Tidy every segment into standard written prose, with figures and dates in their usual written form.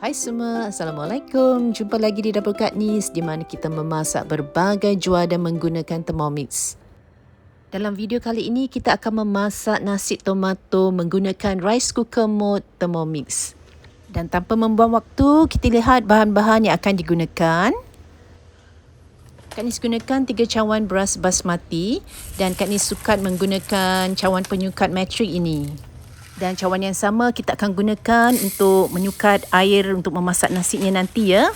Hai semua, Assalamualaikum. Jumpa lagi di Dapur Kak Nis di mana kita memasak berbagai juara menggunakan Thermomix. Dalam video kali ini kita akan memasak nasi tomato menggunakan rice cooker mode Thermomix. Dan tanpa membuang waktu, kita lihat bahan-bahan yang akan digunakan. Kak Nis gunakan 3 cawan beras basmati dan Kak Nis sukat menggunakan cawan penyukat matrik ini. Dan cawan yang sama kita akan gunakan untuk menyukat air untuk memasak nasinya nanti ya.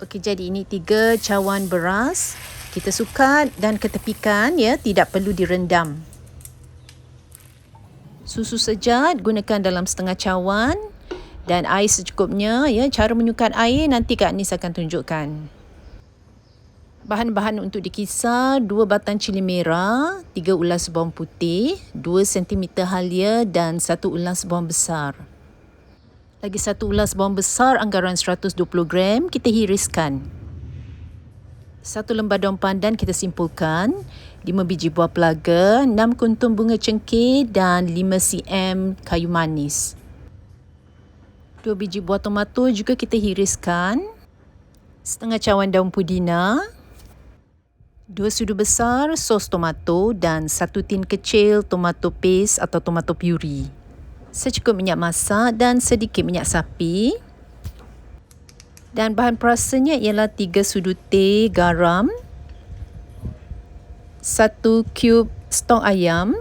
Okey, jadi ini 3 cawan beras. Kita sukat dan ketepikan ya, tidak perlu direndam. Susu sejat gunakan dalam setengah cawan dan air secukupnya ya. Cara menyukat air nanti Kak Nis akan tunjukkan. Bahan-bahan untuk dikisar, 2 batang cili merah, 3 ulas bawang putih, 2 cm halia dan 1 ulas bawang besar. Lagi 1 ulas bawang besar anggaran 120 gram kita hiriskan. 1 lembar daun pandan kita simpulkan, 5 biji buah pelaga, 6 kuntum bunga cengkeh dan 5 cm kayu manis. 2 biji buah tomato juga kita hiriskan, setengah cawan daun pudina, 2 sudu besar sos tomato dan 1 tin kecil tomato paste atau tomato puree. Secukup minyak masak dan sedikit minyak sapi. Dan bahan perasanya ialah 3 sudu teh garam, 1 cube stok ayam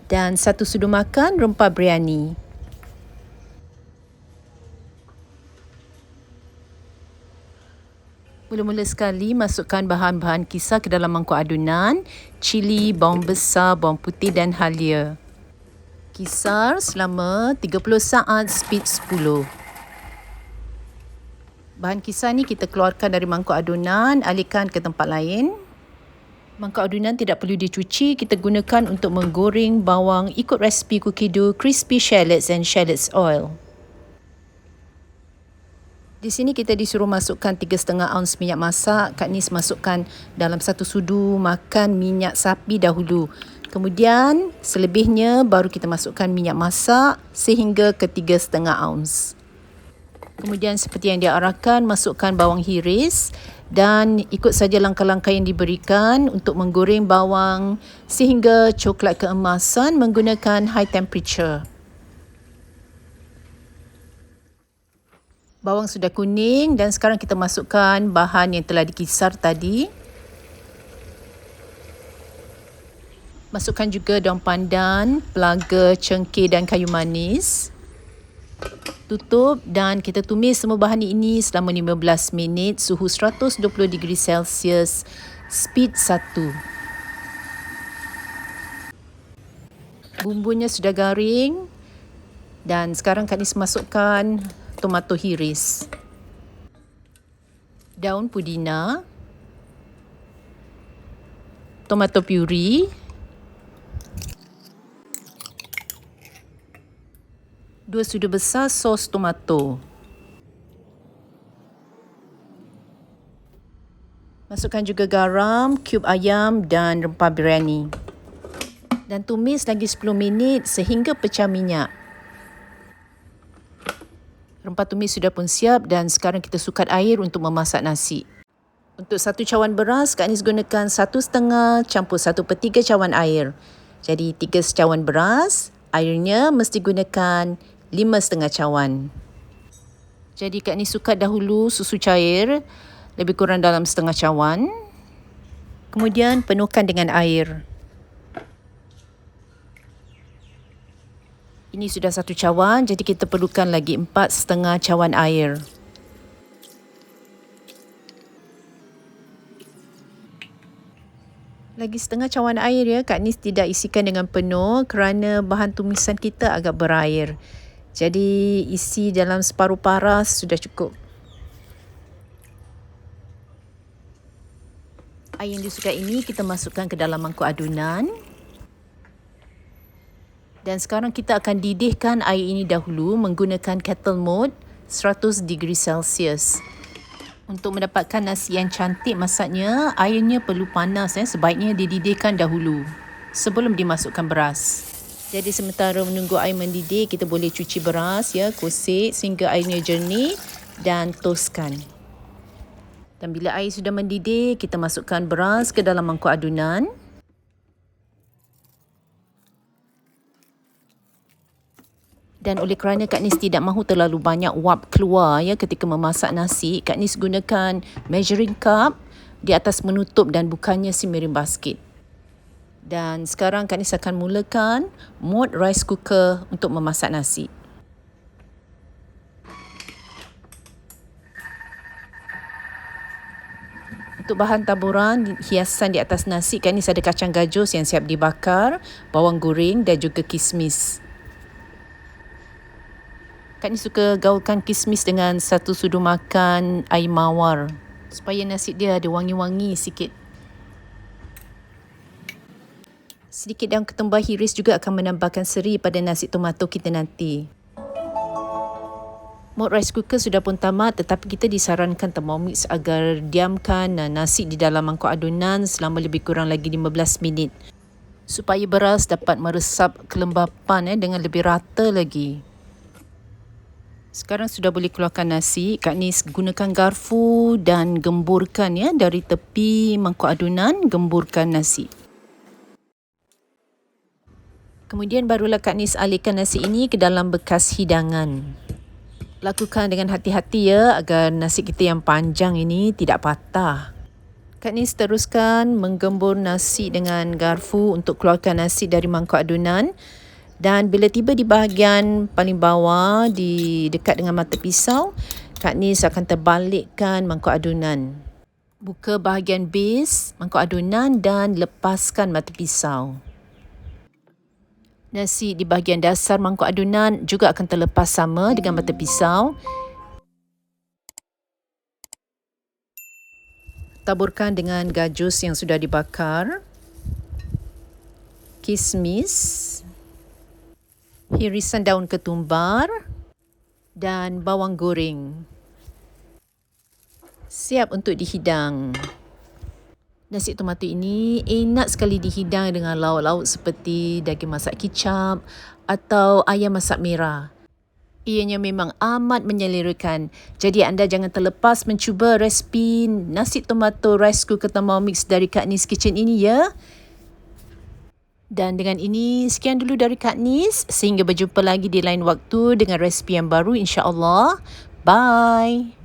dan 1 sudu makan rempah biryani. Mula-mula sekali masukkan bahan-bahan kisar ke dalam mangkuk adunan, cili, bawang besar, bawang putih dan halia. Kisar selama 30 saat speed 10. Bahan kisar ni kita keluarkan dari mangkuk adunan, alihkan ke tempat lain. Mangkuk adunan tidak perlu dicuci, kita gunakan untuk menggoreng bawang ikut resipi Cookie Dough Crispy Shallots and Shallots Oil. Di sini kita disuruh masukkan 3,5 ounce minyak masak. Kak Nis masukkan dalam 1 sudu makan minyak sapi dahulu. Kemudian selebihnya baru kita masukkan minyak masak sehingga ke 3,5 ounce. Kemudian seperti yang diarahkan, masukkan bawang hiris dan ikut saja langkah-langkah yang diberikan untuk menggoreng bawang sehingga coklat keemasan menggunakan high temperature. Bawang sudah kuning dan sekarang kita masukkan bahan yang telah dikisar tadi. Masukkan juga daun pandan, pelaga, cengkeh dan kayu manis. Tutup dan kita tumis semua bahan ini selama 15 minit, suhu 120 degree Celsius, speed 1. Bumbunya sudah garing dan sekarang Kak Nis masukkan tomato hiris, daun pudina, tomato puree, dua sudu besar sos tomato. Masukkan juga garam, cube ayam dan rempah biryani. Dan tumis lagi 10 minit sehingga pecah minyak. Rempah tumis sudah pun siap dan sekarang kita sukat air untuk memasak nasi. Untuk 1 cawan beras, Kak Nis gunakan 1,5 campur 1/3 cawan air. Jadi 3 secawan beras, airnya mesti gunakan 5,5 cawan. Jadi Kak Nis sukat dahulu susu cair, lebih kurang dalam setengah cawan. Kemudian penuhkan dengan air. Ini sudah 1 cawan, jadi kita perlukan lagi 4,5 cawan air. Lagi setengah cawan air ya, Kak Nis tidak isikan dengan penuh kerana bahan tumisan kita agak berair. Jadi isi dalam separuh paras sudah cukup. Air yang disukai ini kita masukkan ke dalam mangkuk adunan. Dan sekarang kita akan didihkan air ini dahulu menggunakan kettle mode 100 degree Celsius. Untuk mendapatkan nasi yang cantik masaknya, airnya perlu panas. Sebaiknya dididihkan dahulu sebelum dimasukkan beras. Jadi sementara menunggu air mendidih, kita boleh cuci beras ya, kosek sehingga airnya jernih dan toskan. Dan bila air sudah mendidih, kita masukkan beras ke dalam mangkuk adunan. Dan oleh kerana Kak Nis tidak mahu terlalu banyak wap keluar ya ketika memasak nasi, Kak Nis gunakan measuring cup di atas menutup dan bukannya simiring basket. Dan sekarang Kak Nis akan mulakan mode rice cooker untuk memasak nasi. Untuk bahan taburan hiasan di atas nasi, Kak Nis ada kacang gajus yang siap dibakar, bawang goreng dan juga kismis. Kak Nis suka gaulkan kismis dengan 1 sudu makan air mawar supaya nasi dia ada wangi-wangi sikit. Sedikit daun ketumbar hiris juga akan menambahkan seri pada nasi tomato kita nanti. Mode rice cooker sudah pun tamat, tetapi kita disarankan Thermomix agar diamkan nasi di dalam mangkuk adunan selama lebih kurang lagi 15 minit supaya beras dapat meresap kelembapan dengan lebih rata lagi. Sekarang sudah boleh keluarkan nasi. Kak Nis gunakan garfu dan gemburkan ya dari tepi mangkuk adunan, gemburkan nasi. Kemudian barulah Kak Nis alihkan nasi ini ke dalam bekas hidangan. Lakukan dengan hati-hati ya agar nasi kita yang panjang ini tidak patah. Kak Nis teruskan menggembur nasi dengan garfu untuk keluarkan nasi dari mangkuk adunan. Dan bila tiba di bahagian paling bawah dekat dengan mata pisau, Kak Nis akan terbalikkan mangkuk adunan. Buka bahagian base mangkuk adunan dan lepaskan mata pisau. Nasi di bahagian dasar mangkuk adunan juga akan terlepas sama dengan mata pisau. Taburkan dengan gajus yang sudah dibakar, kismis, hirisan daun ketumbar dan bawang goreng. Siap untuk dihidang. Nasi tomato ini enak sekali dihidang dengan lauk-lauk seperti daging masak kicap atau ayam masak merah. Ianya memang amat menyelerakan. Jadi anda jangan terlepas mencuba resipi nasi tomato rice cooker Thermomix dari Kak Nis Kitchen ini ya. Dan dengan ini, sekian dulu dari Kak Nis. Sehingga berjumpa lagi di lain waktu dengan resipi yang baru insya-Allah. Bye.